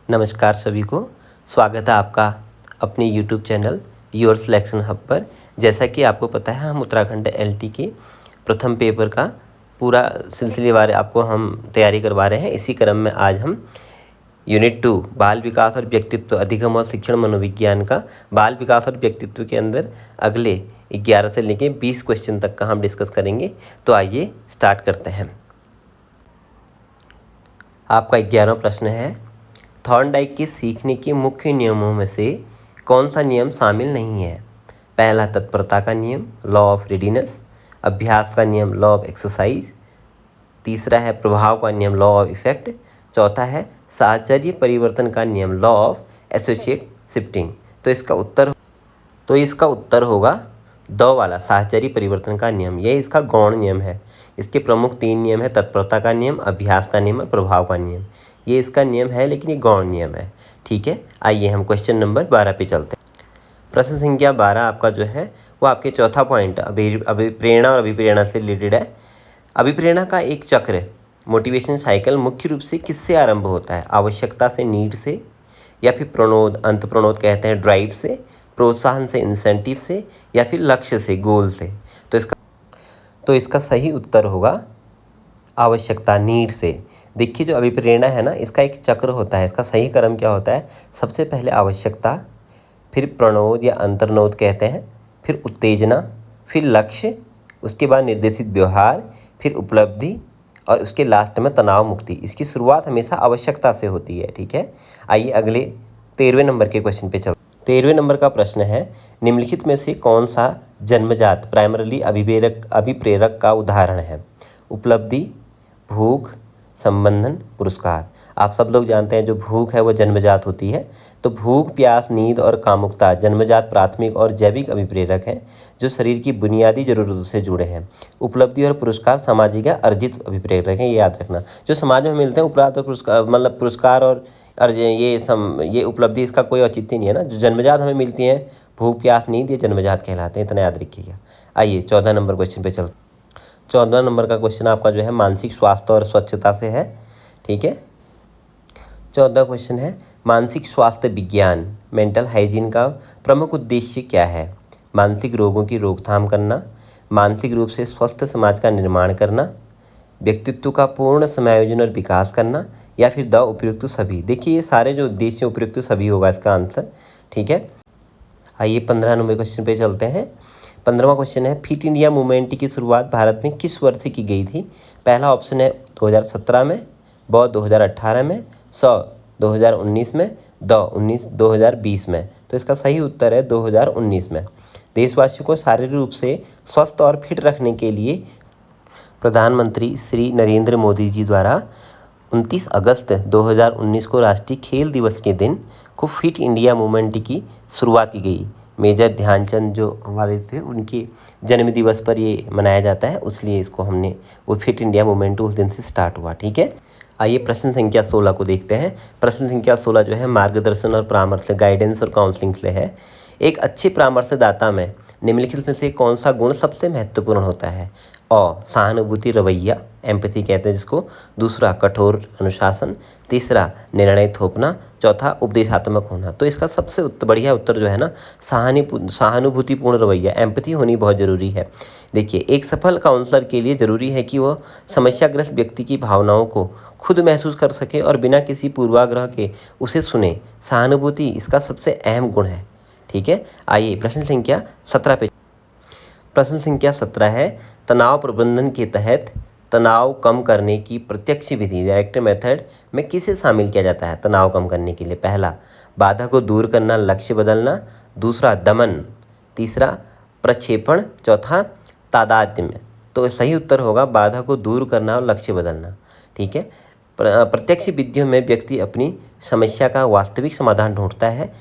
नमस्कार सभी को। स्वागत है आपका अपने YouTube channel your selection hub पर। जैसा कि आपको पता है, हम उत्तराखंड एलटी के प्रथम पेपर का पूरा सिलसिलेवार आपको हम तैयारी करवा रहे हैं। इसी क्रम में आज हम यूनिट 2 बाल विकास और व्यक्तित्व अधिगम और शिक्षण मनोविज्ञान का बाल विकास और व्यक्तित्व के अंदर अगले 11 से लेकर 20 क्वेश्चन तक का हम डिस्कस करेंगे। तो आइए स्टार्ट करते हैं। आपका 11वां प्रश्न है, थॉर्नडाइक के सीखने के मुख्य नियमों में से कौन सा नियम शामिल नहीं है? पहला, तत्परता का नियम, लॉ ऑफ रेडीनेस। अभ्यास का नियम, लॉ ऑफ एक्सरसाइज। तीसरा है प्रभाव का नियम, लॉ ऑफ इफेक्ट। चौथा है साहचर्य परिवर्तन का नियम, लॉ ऑफ एसोसिएट शिफ्टिंग। तो इसका उत्तर होगा दो वाला, साहचर्य परिवर्तन का नियम। यह इसका गौण नियम है। इसके प्रमुख 3 नियम है, तत्परता का नियम, अभ्यास का नियम और प्रभाव का नियम। ये इसका नियम है, लेकिन ये गौण नियम है। ठीक है, आइए हम क्वेश्चन नंबर 12 पे चलते हैं। प्रश्न संख्या 12 आपका जो है वो आपके चौथा पॉइंट अभिप्रेरणा और अभिप्रेरणा से रिलेटेड है। अभिप्रेरणा का एक चक्र, मोटिवेशन साइकिल, मुख्य रूप से किससे आरंभ होता है? आवश्यकता से, नीड से, या फिर प्रणोद, अंत प्रणोद कहते हैं, ड्राइव से, प्रोत्साहन से, इंसेंटिव से, या फिर लक्ष्य से, गोल से। तो इसका सही उत्तर होगा आवश्यकता, नीड से। देखिए, जो अभिप्रेरणा है ना, इसका एक चक्र होता है। इसका सही क्रम क्या होता है? सबसे पहले आवश्यकता, फिर प्रणोद या अंतर्नोद कहते हैं, फिर उत्तेजना, फिर लक्ष्य, उसके बाद निर्देशित व्यवहार, फिर उपलब्धि, और उसके लास्ट में तनाव मुक्ति। इसकी शुरुआत हमेशा आवश्यकता से होती है। ठीक है, आइए अगले 13वें नंबर के क्वेश्चन पे चलते हैं। 13वें नंबर का प्रश्न है, निम्नलिखित में से कौन सा जन्मजात प्राइमरली अभिप्रेरक का उदाहरण है? उपलब्धि, भूख, संबंधन, पुरस्कार। आप सब लोग जानते हैं जो भूख है वो जन्मजात होती है। तो भूख, प्यास, नींद और कामुकता जन्मजात प्राथमिक और जैविक अभिप्रेरक हैं जो शरीर की बुनियादी जरूरतों से जुड़े हैं। उपलब्धि और पुरस्कार सामाजिक या अर्जित अभिप्रेरक हैं, ये याद रखना। जो समाज में मिलते हैं उपलब्धि और पुरस्कार, मतलब पुरस्कार और ये उपलब्धि, इसका कोई औचित्य नहीं है ना। जो जन्मजात हमें मिलती हैं, भूख, प्यास, नींद, ये जन्मजात कहलाते हैं, इतना याद रखिएगा। आइए 14 नंबर क्वेश्चन पे चलते हैं। 14 नंबर का क्वेश्चन आपका जो है मानसिक स्वास्थ्य और स्वच्छता से है। ठीक है, 14 क्वेश्चन है, मानसिक स्वास्थ्य विज्ञान, मेंटल हाइजीन का प्रमुख उद्देश्य क्या है? मानसिक रोगों की रोकथाम करना, मानसिक रूप से स्वस्थ समाज का निर्माण करना, व्यक्तित्व का पूर्ण समायोजन और विकास करना, या फिर द उपयुक्त सभी। देखिए, ये सारे जो उद्देश्य उपयुक्त सभी होगा इसका आंसर। ठीक है, आइए 15 नंबर क्वेश्चन पे चलते हैं। 15वां क्वेश्चन है, फिट इंडिया मूवमेंट की शुरुआत भारत में किस वर्ष की गई थी? पहला ऑप्शन है 2017 में, ब 2018 में, स 2019 में, द 2020 में। तो इसका सही उत्तर है 2019 में। देशवासियों को शारीरिक रूप से स्वस्थ और फिट रखने के लिए प्रधानमंत्री श्री नरेंद्र मोदी जी द्वारा 29 अगस्त 2019 को राष्ट्रीय खेल दिवस के दिन को फिट इंडिया मूवमेंट की शुरुआत की गई। मेजर ध्यानचंद जो हमारे थे, उनके जन्म दिवस पर ये मनाया जाता है, इसलिए इसको हमने वो फिट इंडिया मूवमेंट उस दिन से स्टार्ट हुआ। ठीक है, आइए प्रश्न संख्या 16 को देखते हैं। प्रश्न संख्या 16 जो है मार्गदर्शन और परामर्श, गाइडेंस और काउंसलिंग से है। एक अच्छे परामर्शदाता में निम्नलिखित में से कौन सा गुण सबसे महत्वपूर्ण होता है? सहानुभूति रवैया, एम्पैथी कहते हैं जिसको। दूसरा, कठोर अनुशासन। तीसरा, निर्णय थोपना। चौथा, उपदेशात्मक होना। तो इसका सबसे बढ़िया उत्तर जो है ना, सहानुभूतिपूर्ण रवैया, एम्पैथी होनी बहुत ज़रूरी है। देखिए, एक सफल काउंसलर के लिए ज़रूरी है कि वह समस्याग्रस्त व्यक्ति की भावनाओं को खुद महसूस कर सके और बिना किसी पूर्वाग्रह के उसे सुने। सहानुभूति इसका सबसे अहम गुण है। ठीक है, आइए प्रश्न संख्या 17 पे। प्रश्न संख्या 17 है, तनाव प्रबंधन के तहत तनाव कम करने की प्रत्यक्ष विधि, डायरेक्ट मेथड में किसे शामिल किया जाता है तनाव कम करने के लिए? पहला, बाधा को दूर करना, लक्ष्य बदलना। दूसरा, दमन। तीसरा, प्रक्षेपण। चौथा, तादात्म्य। तो सही उत्तर होगा बाधा को दूर करना और लक्ष्य बदलना। ठीक है, प्रत्यक्ष विधियों में व्यक्ति अपनी समस्या का वास्तविक समाधान ढूंढता है,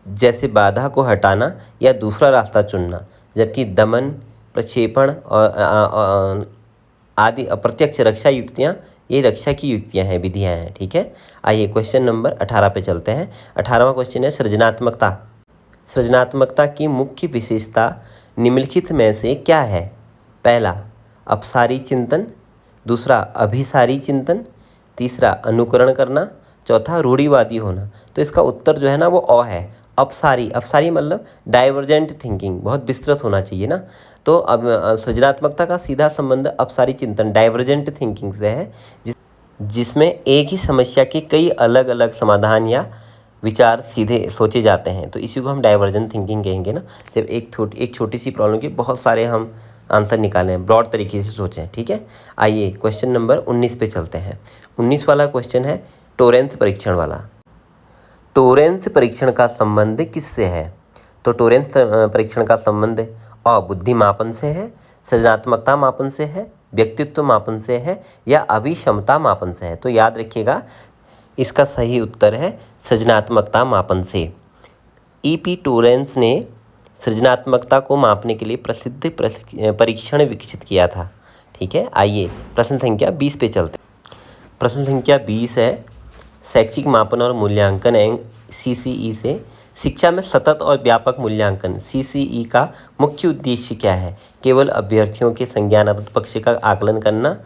जैसे बाधा को हटाना या दूसरा रास्ता चुनना। जबकि दमन, प्रक्षेपण और आदि अप्रत्यक्ष रक्षा युक्तियाँ, ये रक्षा की युक्तियाँ हैं, विधियाँ हैं। ठीक है, आइए क्वेश्चन नंबर 18 पे चलते हैं। 18वां क्वेश्चन है, सृजनात्मकता। सृजनात्मकता की मुख्य विशेषता निम्नलिखित में से क्या है? पहला, अपसारी चिंतन। दूसरा, अभिसारी चिंतन। तीसरा अनुकरण करना, चौथा रूढ़िवादी होना। तो इसका उत्तर जो है ना वो अ है, अपसारी। अपसारी मतलब डाइवर्जेंट थिंकिंग, बहुत विस्तृत होना चाहिए ना। तो अब सृजनात्मकता का सीधा संबंध अपसारी चिंतन डाइवर्जेंट थिंकिंग से है, जिसमें एक ही समस्या के कई अलग अलग समाधान या विचार सीधे सोचे जाते हैं। तो इसी को हम डाइवर्जेंट थिंकिंग कहेंगे ना, जब एक छोटी सी प्रॉब्लम के बहुत सारे हम आंसर निकालें, ब्रॉड तरीके से सोचें। ठीक है, आइए क्वेश्चन नंबर 19 पे चलते हैं। 19 वाला क्वेश्चन है टोरेंस परीक्षण वाला। टोरेंस परीक्षण का संबंध किससे है? तो टोरेंस परीक्षण का संबंध बुद्धि मापन से है, सृजनात्मकता मापन से है, व्यक्तित्व मापन से है या अभिक्षमता मापन से है। तो याद रखिएगा, इसका सही उत्तर है सृजनात्मकता मापन से। ई.पी. टोरेंस ने सृजनात्मकता को मापने के लिए प्रसिद्ध परीक्षण विकसित किया था। ठीक है, आइए प्रश्न संख्या 20 पे चलते हैं। प्रश्न संख्या 20 है शैक्षिक मापन और मूल्यांकन एंड CCE से शिक्षा में सतत और व्यापक मूल्यांकन CCE का मुख्य उद्देश्य क्या है? केवल अभ्यर्थियों के संज्ञानात्मक पक्ष का आकलन करना,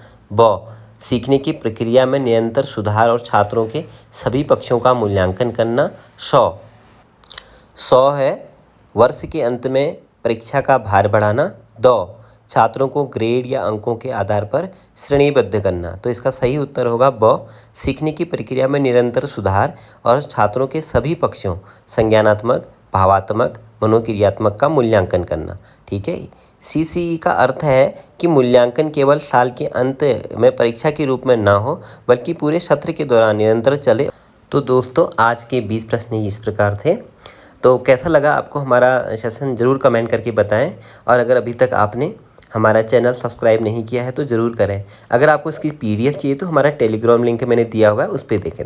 सीखने की प्रक्रिया में निरंतर सुधार और छात्रों के सभी पक्षों का मूल्यांकन करना। 100 है वर्ष के अंत में परीक्षा का भार बढ़ाना। 2 छात्रों को ग्रेड या अंकों के आधार पर श्रेणीबद्ध करना। तो इसका सही उत्तर होगा सीखने की प्रक्रिया में निरंतर सुधार और छात्रों के सभी पक्षों संज्ञानात्मक, भावात्मक, मनोक्रियात्मक का मूल्यांकन करना। ठीक है, CCE का अर्थ है कि मूल्यांकन केवल साल के अंत में परीक्षा के रूप में ना हो, बल्कि पूरे सत्र के दौरान निरंतर चले। तो दोस्तों, आज के 20 प्रश्न इस प्रकार थे। तो कैसा लगा आपको हमारा सेशन, ज़रूर कमेंट करके बताएं। और अगर अभी तक आपने हमारा चैनल सब्सक्राइब नहीं किया है तो ज़रूर करें। अगर आपको इसकी PDF चाहिए तो हमारा टेलीग्राम लिंक मैंने दिया हुआ है, उस पर देखें।